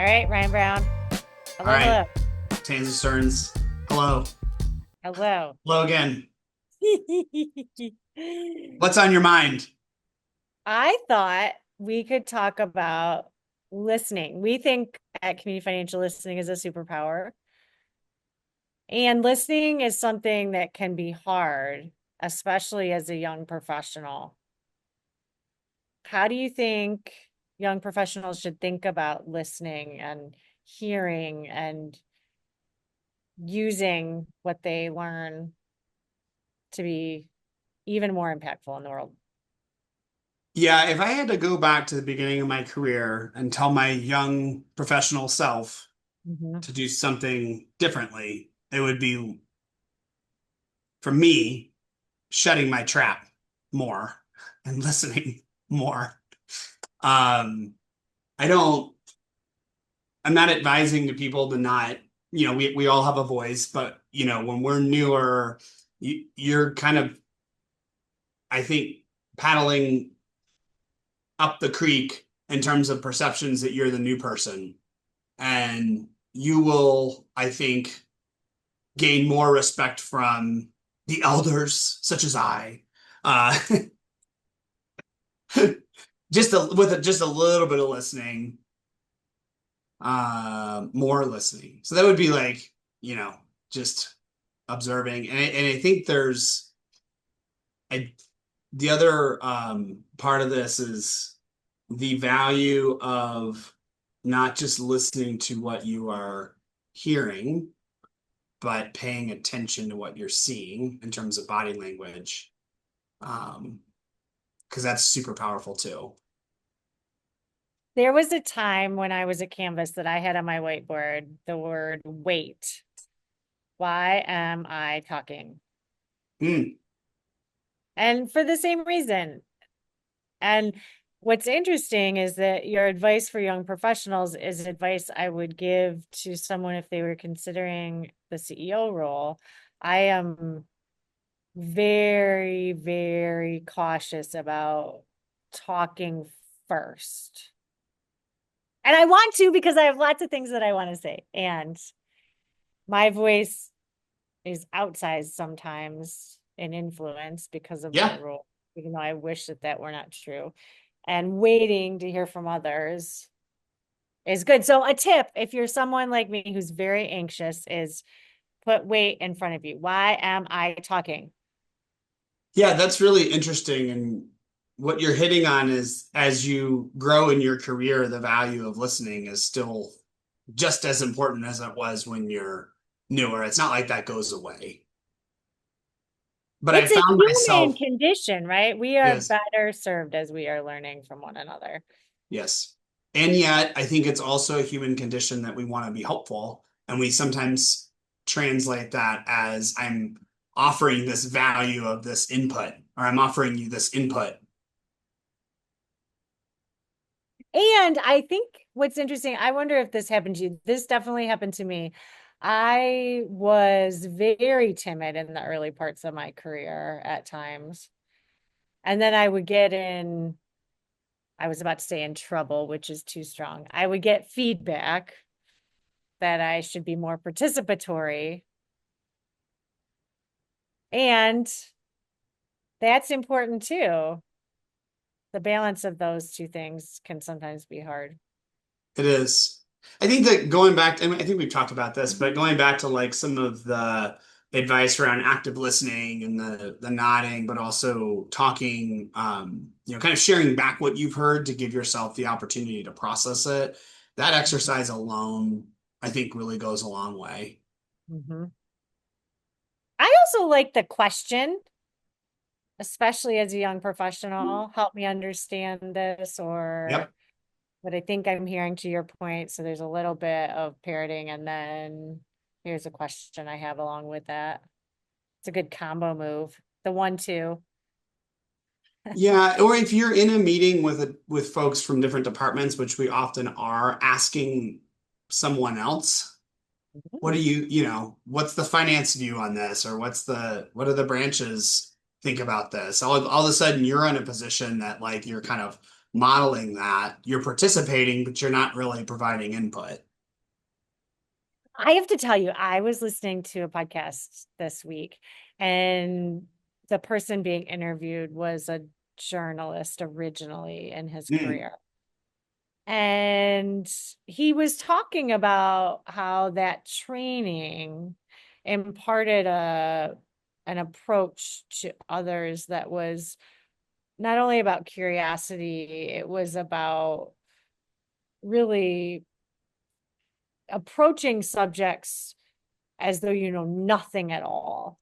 All right, Ryan Brown. All Hello, right, hello, Tansley Stearns. Hello. hello. Hello again. What's on your mind? I thought we could talk about listening. We think at Community Financial listening is a superpower, and listening is something that can be hard, especially as a young professional. How do you think young professionals should think about listening and hearing and using what they learn to be even more impactful in the world? Yeah, if I had to go back to the beginning of my career and tell my young professional self Mhm. to do something differently, it would be, for me, shutting my trap more and listening more. Um, I don't, I'm not advising to people to not, we all have a voice, but, when we're newer, you're kind of, I think, paddling up the creek in terms of perceptions that you're the new person. And you will, I think, gain more respect from the elders, such as I, uh, just a little bit of listening, more listening. So that would be like, just observing. And I think I, the other part of this is the value of not just listening to what you are hearing, but paying attention to what you're seeing in terms of body language, because that's super powerful too. There was a time when I was at Canvas that I had on my whiteboard the word wait. Why am I talking? Mm, And for the same reason. And what's interesting is that your advice for young professionals is advice I would give to someone if they were considering the CEO role. I am very, very cautious about talking first. And I want to because I have lots of things that I want to say. And my voice is outsized sometimes in influence because of my yeah. role, even though I wish that that were not true. And waiting to hear from others is good. So, a tip if you're someone like me who's very anxious is put wait in front of you. Why am I talking? Yeah, that's really interesting. And what you're hitting on is as you grow in your career, the value of listening is still just as important as it was when you're newer. It's not like that goes away. But I It's a found human myself, condition, right? We are yes, better served as we are learning from one another. yes. And yet, I think it's also a human condition that we want to be helpful. And we sometimes translate that as I'm offering this value of this input, or I'm offering you this input. And I think what's interesting, I wonder if this happened to you. This definitely happened to me. I was very timid in the early parts of my career at times. And then I would get in, I was about to say in trouble, which is too strong. I would get feedback that I should be more participatory. And that's important too. The balance of those two things can sometimes be hard. It is. I think that going back, and I think we've talked about this, but going back to like some of the advice around active listening and the nodding, but also talking, kind of sharing back what you've heard to give yourself the opportunity to process it. That exercise alone, I think, really goes a long way. Mhm. I also like the question, especially as a young professional, help me understand this, or Yep. what I think I'm hearing to your point. So there's a little bit of parroting, and then here's a question I have along with that. It's a good combo move. The 1-2. Yeah, or if you're in a meeting with folks from different departments, which we often are, asking someone else, what do what's the finance view on this? Or what do the branches think about this? All of a sudden you're in a position that like you're kind of modeling that. You're participating, but you're not really providing input. I have to tell you, I was listening to a podcast this week, and the person being interviewed was a journalist originally in his Mm. career. And he was talking about how that training imparted an approach to others that was not only about curiosity, it was about really approaching subjects as though you know nothing at all.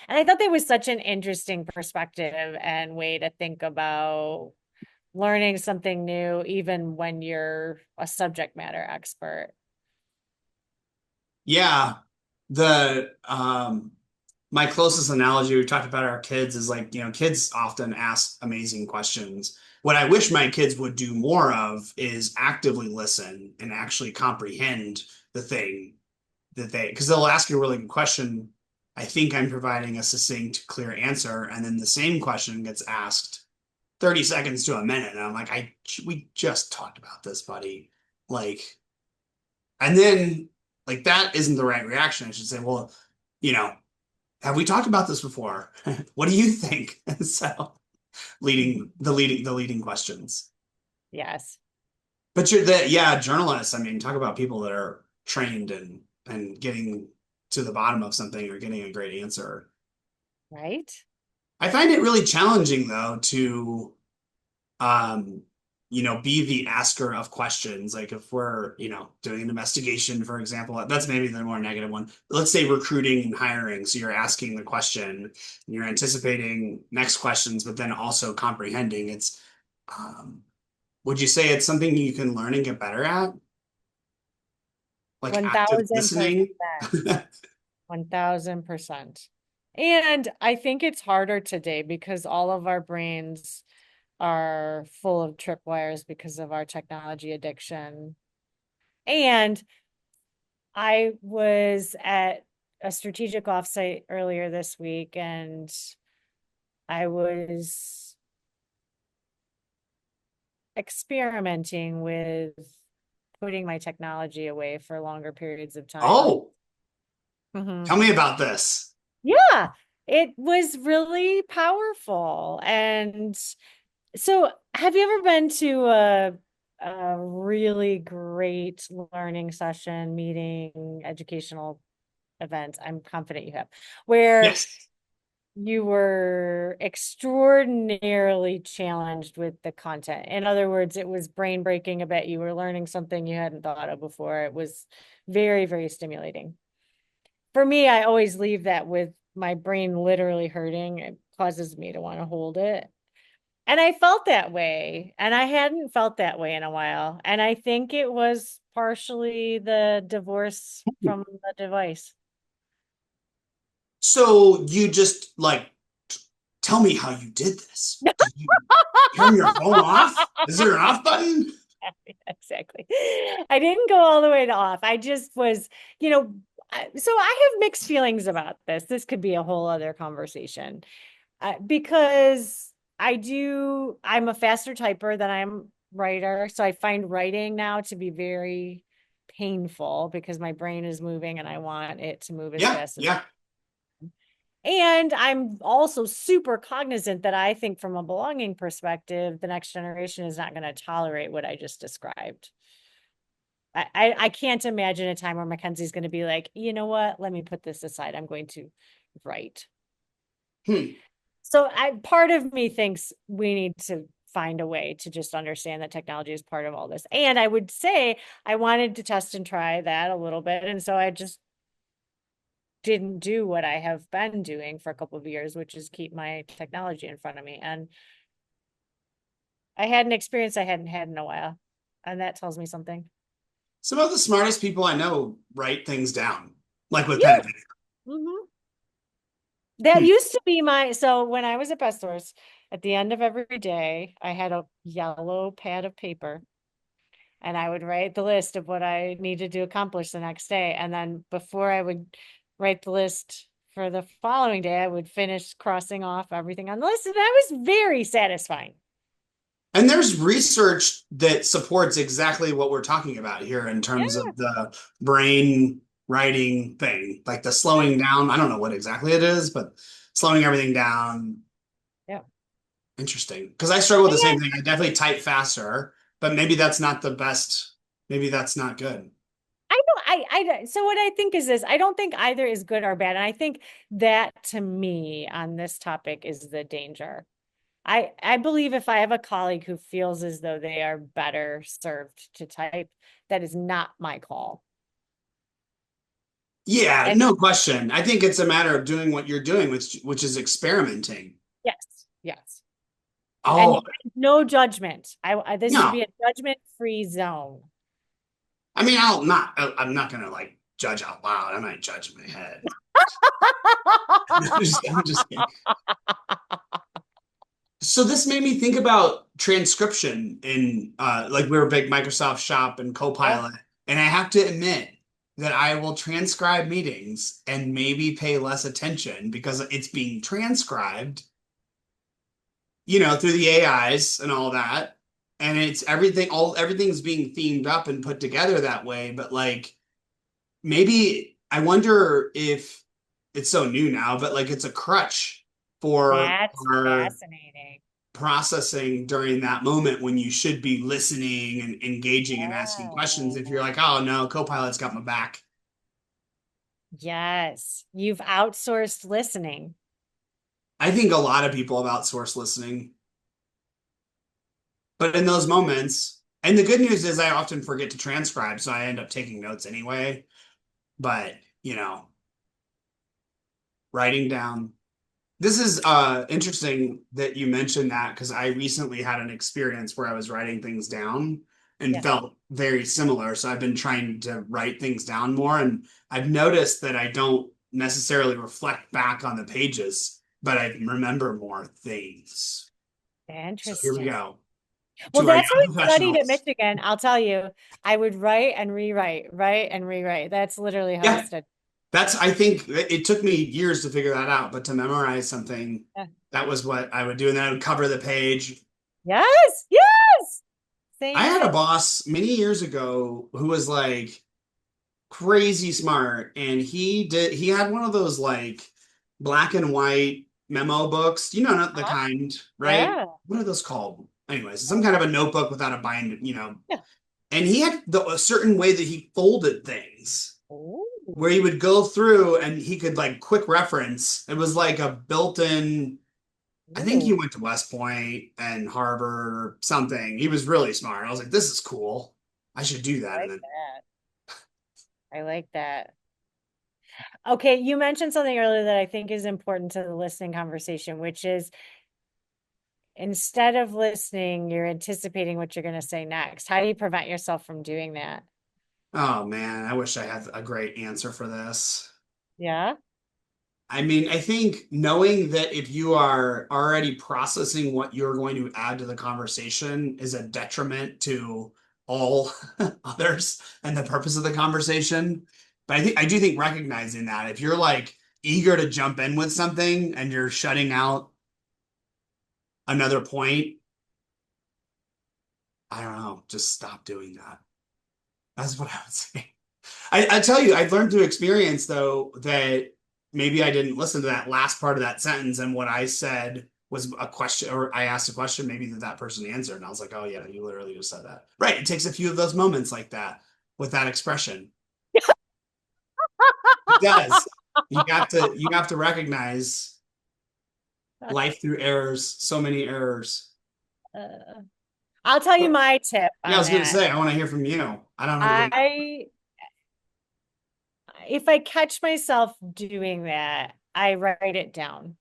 And I thought that was such an interesting perspective and way to think about learning something new, even when you're a subject matter expert. Yeah. The my closest analogy we talked about our kids is like, kids often ask amazing questions. What I wish my kids would do more of is actively listen and actually comprehend the thing because they'll ask you a really good question. I think I'm providing a succinct, clear answer, and then the same question gets asked 30 seconds to a minute, and I'm like, we just talked about this, buddy. Like, and then like that isn't the right reaction. I should say, well, you know, have we talked about this before? What do you think? And so leading questions. Yes. But you're the yeah, journalists, I mean, talk about people that are trained and getting to the bottom of something or getting a great answer. Right? I find it really challenging though to um be the asker of questions. Like if we're, doing an investigation, for example, that's maybe the more negative one. Let's say recruiting and hiring. So you're asking the question and you're anticipating next questions, but then also comprehending. Would you say it's something you can learn and get better at? Like active 1000%. listening? 1000%. And I think it's harder today because all of our brains are full of tripwires because of our technology addiction. And I was at a strategic offsite earlier this week, and I was experimenting with putting my technology away for longer periods of time. Oh, Mhm. tell me about this. Yeah, it was really powerful. And so, have you ever been to a really great learning session, meeting, educational event? I'm confident you have, where Yes. you were extraordinarily challenged with the content. In other words, it was brain breaking a bit. You were learning something you hadn't thought of before. It was very, very stimulating. For me, I always leave that with my brain literally hurting. It causes me to want to hold it. And I felt that way, and I hadn't felt that way in a while. And I think it was partially the divorce from the device. So you just like tell me how you did this. Did you turn your phone off? Is there an off button? Exactly. I didn't go all the way to off. I just was, you know, so I have mixed feelings about this. This could be a whole other conversation because I'm a faster typer than I'm writer. So I find writing now to be very painful because my brain is moving and I want it to move as Yeah, fast as. yeah. And I'm also super cognizant that I think from a belonging perspective, the next generation is not going to tolerate what I just described. I can't imagine a time where Mackenzie's going to be like, you know what? Let me put this aside. I'm going to write. Hmm. So part of me thinks we need to find a way to just understand that technology is part of all this. And I would say I wanted to test and try that a little bit. And so I just didn't do what I have been doing for a couple of years, which is keep my technology in front of me. And I had an experience I hadn't had in a while. And that tells me something. Some of the smartest people I know write things down, like with pen Yeah. and paper. Mhm. That Hmm. used to be so when I was at Best Stores, at the end of every day, I had a yellow pad of paper and I would write the list of what I needed to accomplish the next day. And then before I would write the list for the following day, I would finish crossing off everything on the list. And that was very satisfying. And there's research that supports exactly what we're talking about here in terms Yeah. of the brain writing thing, like the slowing down. I don't know what exactly it is, but slowing everything down. Yeah. Interesting. Because I struggle with the Yeah. same thing. I definitely type faster, but maybe that's not the best. Maybe that's not good. I don't, so what I think is this, I don't think either is good or bad. And I think that to me on this topic is the danger. I believe if I have a colleague who feels as though they are better served to type, that is not my call. Yeah, And no question. I think it's a matter of doing what you're doing, which is experimenting. yes, yes. And Oh, no judgment. This should be no. a judgment-free zone. I mean, I'm not gonna like judge out loud. I might judge in my head. I'm just kidding. So this made me think about transcription in like we were a big Microsoft shop and Yeah. Copilot, and I have to admit that I will transcribe meetings and maybe pay less attention because it's being transcribed, through the AIs and all that. And it's everything's being themed up and put together that way. But like maybe I wonder if it's so new now, but like it's a crutch for That's our fascinating. processing during that moment when you should be listening and engaging and asking questions. If you're Oh, like, oh no, Copilot's got my back. yes. You've outsourced listening. I think a lot of people have outsourced listening, but in those moments, and the good news is I often forget to transcribe, so I end up taking notes anyway. But, writing down. This is interesting that you mentioned that because I recently had an experience where I was writing things down and Yeah. felt very similar. So I've been trying to write things down more, and I've noticed that I don't necessarily reflect back on the pages, but I remember more things. So here we Interesting. go Well, to our that's how young I studied at professionals. Michigan. I'll tell you, I would write and rewrite, write and rewrite. That's literally how I Yeah, studied. I think it took me years to figure that out, but to memorize something, Yeah. that was what I would do. And then I would cover the page. Yes, yes. I Same had a thing. boss many years ago who was like crazy smart, and he had one of those like black and white memo books, not the Huh? kind, right? Yeah. What are those called? Anyways, some kind of a notebook without a bind, Yeah. and he had a certain way that he folded things where Ooh. he would go through and he could like quick reference. It was like a built-in. I think he Ooh. went to West Point and Harvard or something. He was really smart. I was like, this is cool. I should do I that. And like then, that. I like that. Okay, you mentioned something earlier that I think is important to the listening conversation, which is instead of listening, you're anticipating what you're going to say next. How do you prevent yourself from doing that? oh man, I wish I had a great answer for this. Yeah. I mean, I think knowing that if you are already processing what you're going to add to the conversation is a detriment to all others and the purpose of the conversation. But I do think recognizing that if you're like eager to jump in with something and you're shutting out another point, I don't know, just stop doing that. That's what I would say. I tell you, I've learned through experience though that maybe I didn't listen to that last part of that sentence, and what I said was a question, or I asked a question, maybe that person answered, and I was like, oh yeah, you literally just said that. Right. It takes a few of those moments like that with that expression. It does. You have to recognize life through errors, so many errors. Uh, I'll tell you But my tip yeah, I on was gonna that. say, I want to hear from you. I don't really. I, if I catch myself doing that, I write it down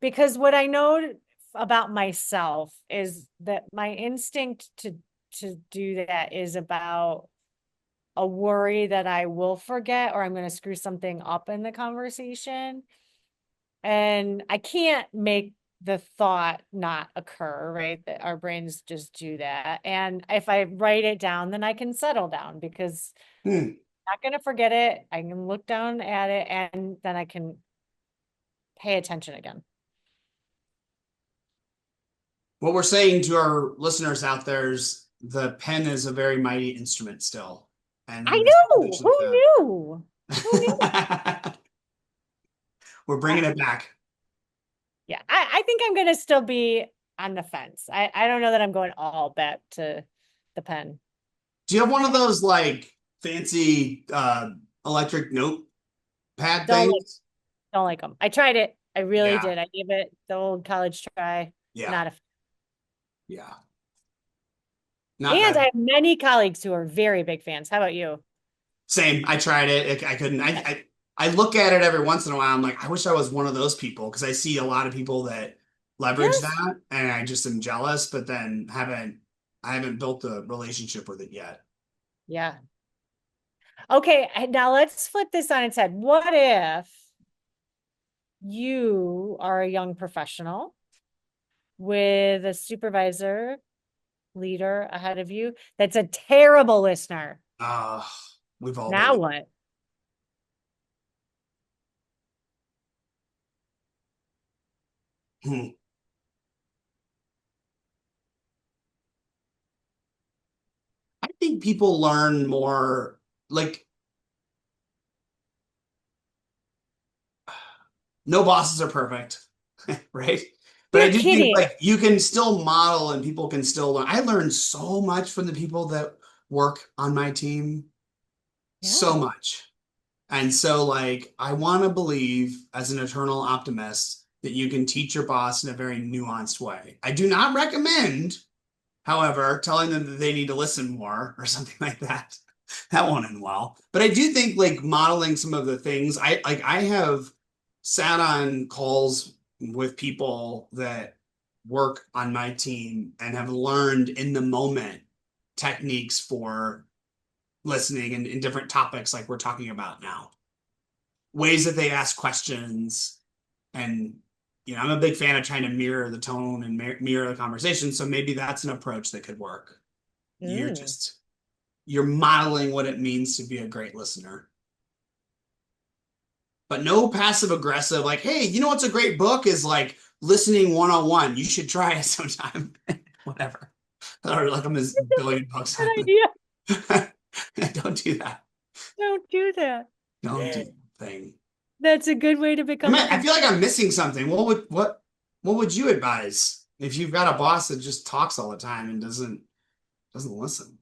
because what I know about myself is that my instinct to do that is about a worry that I will forget or I'm going to screw something up in the conversation. And I can't make the thought not occur, right? That our brains just do that. And if I write it down, then I can settle down because Hmm. I'm not going to forget it. I can look down at it and then I can pay attention again. What we're saying to our listeners out there is the pen is a very mighty instrument still. And I in this know. conversation, Who knew? Who knew? we're bringing Ah, it back. yeah, I think I'm gonna still be on the fence. I don't know that I'm going all back to the pen. Do you have one of those like fancy electric notepad Don't like things? don't like them. I tried it. I really Yeah, did. I gave it the old college try. yeah, Not a yeah. Not And I that have many colleagues who are very big fans. How about you? same. I tried it. I couldn't. I look at it every once in a while. I'm like, I wish I was one of those people because I see a lot of people that leverage Yes. that, and I just am jealous. But then I haven't built a relationship with it yet. Yeah. Okay, now let's flip this on its head. What if you are a young professional with a supervisor, leader ahead of you that's a terrible listener? Uh, we've all been Now there. what? Hmm. I think people learn more. Like, no bosses are perfect, right? But I You're do think kidding. like you can still model and people can still learn. I learned so much from the people that work on my team, so Yeah. much. And so, like, I want to believe as an eternal optimist that you can teach your boss in a very nuanced way. I do not recommend, however, telling them that they need to listen more or something like that. That won't end well. But I do think like modeling some of the things I have sat on calls with people that work on my team and have learned in the moment techniques for listening and in different topics like we're talking about now, ways that they ask questions. And I'm a big fan of trying to mirror the tone and mirror the conversation, so maybe that's an approach that could work. you're Mm. just you're modeling what it means to be a great listener, but no passive aggressive like, hey, what's a great book is like listening 101, you should try it sometime. Whatever. Or like I'm a billion books Good on idea. it. Don't do that. Don't do that. Don't do that thing. That's a good way to become a I good. feel like I'm missing something. What would you advise if you've got a boss that just talks all the time and doesn't listen?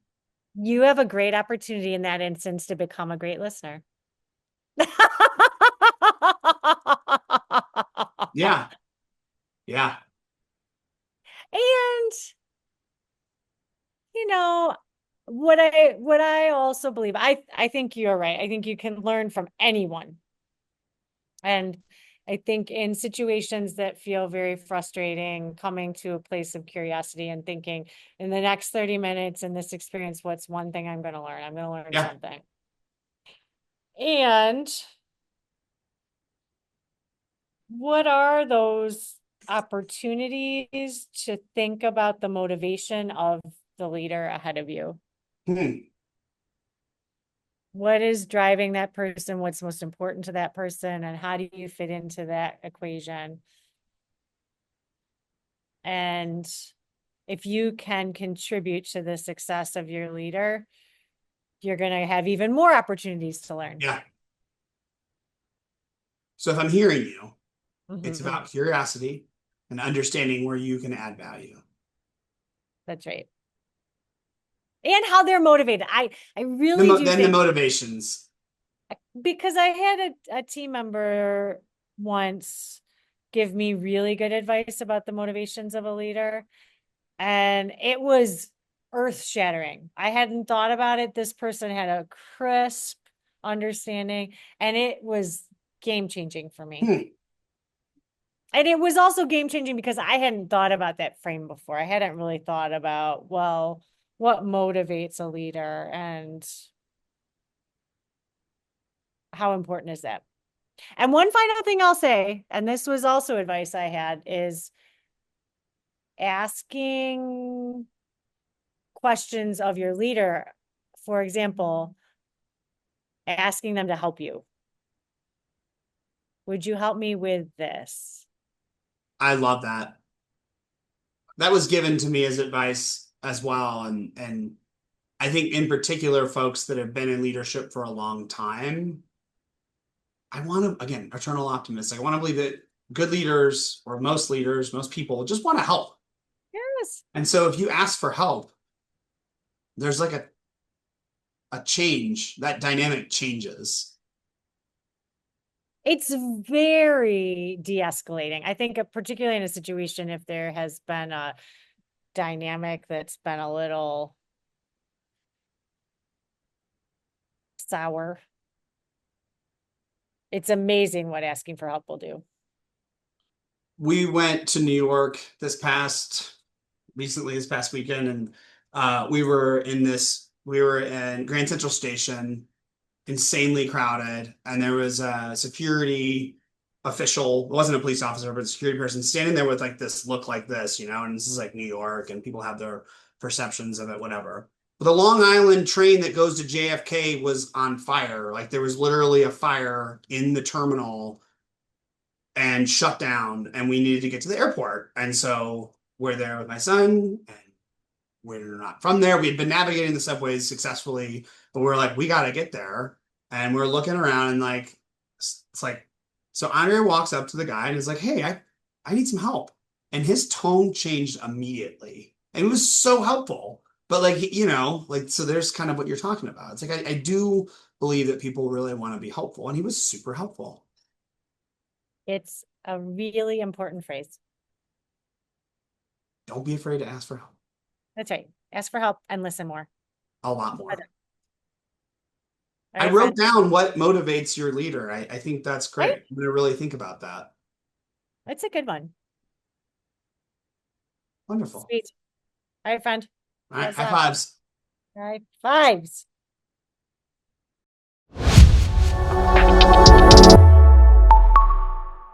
You have a great opportunity in that instance to become a great listener. Yeah, yeah. And you know, what I also believe, I think you're right. I think you can learn from anyone. And I think in situations that feel very frustrating, coming to a place of curiosity and thinking in the next 30 minutes in this experience, what's one thing I'm going to learn? I'm going to learn Yeah. something. And what are those opportunities to think about the motivation of the leader ahead of you? Hmm. What is driving that person? What's most important to that person? And how do you fit into that equation? And if you can contribute to the success of your leader, you're going to have even more opportunities to learn. Yeah. So if I'm hearing you, it's Mhm. about curiosity and understanding where you can add value. That's right. And how they're motivated. I really do Then the think, motivations. because I had a team member once give me really good advice about the motivations of a leader, and it was earth shattering. I hadn't thought about it. This person had a crisp understanding, and it was game changing for me. Hmm. And it was also game changing because I hadn't thought about that frame before. I hadn't really thought about, well, what motivates a leader and how important is that? And one final thing I'll say, and this was also advice I had, is asking questions of your leader. For example, asking them to help you. Would you help me with this? I love that. that was given to me as advice as well. And I think in particular, folks that have been in leadership for a long time, I want to, again, eternal optimist. I want to believe that good leaders, most people just want to help. Yes. And so if you ask for help, there's like a change, that dynamic changes. It's very de-escalating. I think particularly in a situation if there has been a dynamic that's been a little sour. It's amazing what asking for help will do. We went to New York recently, this past weekend, and we were in Grand Central Station, insanely crowded, and there was a security official, it wasn't a police officer, but a security person standing there with like this look like this, and this is like New York, and people have their perceptions of it, whatever. But the Long Island train that goes to JFK was on fire. Like there was literally a fire in the terminal and shut down, and we needed to get to the airport. And so we're there with my son, and we're not from there. We had been navigating the subways successfully, but we're like, we got to get there. And we're looking around, and like, it's like, so Andrea walks up to the guy and is like, hey, I need some help. And his tone changed immediately. And it was so helpful. But like, like, so there's kind of what you're talking about. It's like, I do believe that people really want to be helpful. And he was super helpful. It's a really important phrase. Don't be afraid to ask for help. That's right. Ask for help and listen more. A lot All more. I right, wrote friend. down what motivates your leader. I think that's Right? great. I'm going to really think about that. That's a good one. Wonderful. Sweet. All right, friend. All right. Buzz High up. fives. All right. Fives.